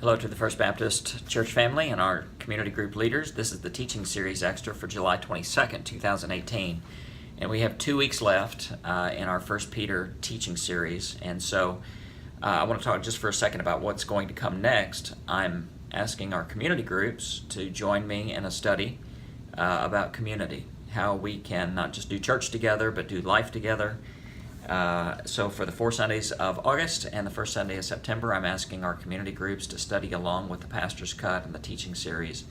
Hello to the First Baptist Church family and our community group leaders. This is the teaching series extra for July 22nd, 2018. And we have 2 weeks left in our First Peter teaching series. And so I want to talk just for a second about what's going to come next. I'm asking our community groups to join me in a study about community, how we can not just do church together, but do life together. So for the 4 Sundays of August and the first Sunday of September, I'm asking our community groups to study along with the Pastor's Cut and the teaching series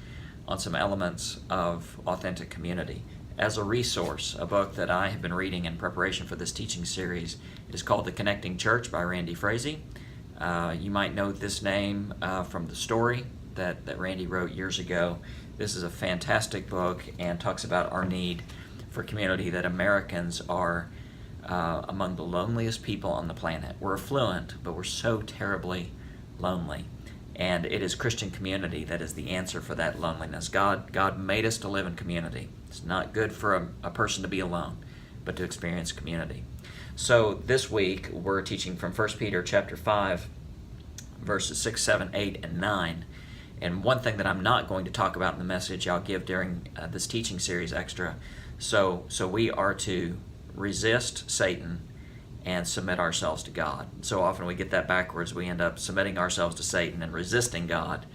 on some elements of authentic community. As a resource, a book that I have been reading in preparation for this teaching series is called The Connecting Church by Randy Frazee. You might know this name from the story that Randy wrote years ago. This is a fantastic book and talks about our need for community, that Americans are among the loneliest people on the planet. We're affluent, but we're so terribly lonely. And it is Christian community that is the answer for that loneliness. God made us to live in community. It's not good for a person to be alone, but to experience community. So this week we're teaching from 1 Peter chapter 5, verses 6, 7, 8, and 9. And one thing that I'm not going to talk about in the message I'll give during this teaching series extra. So we are to resist Satan and submit ourselves to God. So often we get that backwards. We end up submitting ourselves to Satan and resisting God.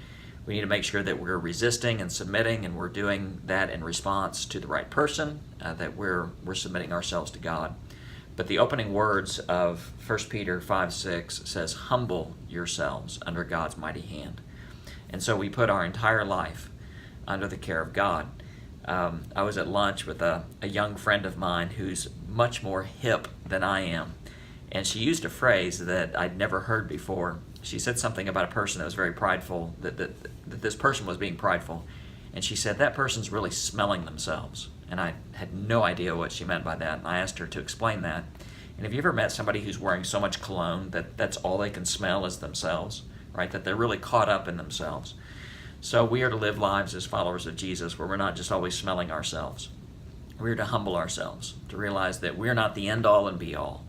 We need to make sure that we're resisting and submitting, and we're doing that in response to the right person, that we're submitting ourselves to God. But the opening words of 1 Peter 5:6 says, "Humble yourselves under God's mighty hand." And so we put our entire life under the care of God. I was at lunch with a young friend of mine who's much more hip than I am, and she used a phrase that I'd never heard before. She said something about a person that was very prideful, that this person was being prideful, and she said that person's really smelling themselves, and I had no idea what she meant by that, and I asked her to explain that. And have you ever met somebody who's wearing so much cologne that that's all they can smell is themselves, right? That they're really caught up in themselves. So we are to live lives as followers of Jesus where we're not just always smelling ourselves. We're to humble ourselves, to realize that we're not the end-all and be-all,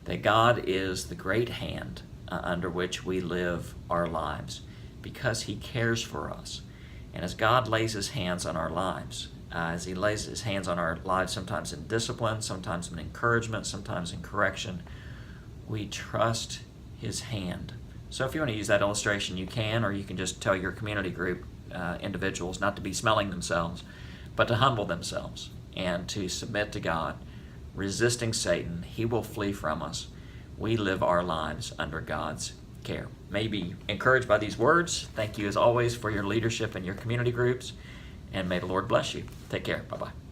that God is the great hand under which we live our lives because He cares for us. And as God lays His hands on our lives, as He lays His hands on our lives sometimes in discipline, sometimes in encouragement, sometimes in correction, we trust His hand. So if you want to use that illustration, you can, or you can just tell your community group individuals not to be smelling themselves, but to humble themselves and to submit to God, resisting Satan. He will flee from us. We live our lives under God's care. May you be encouraged by these words. Thank you as always for your leadership in your community groups, and may the Lord bless you. Take care. Bye-bye.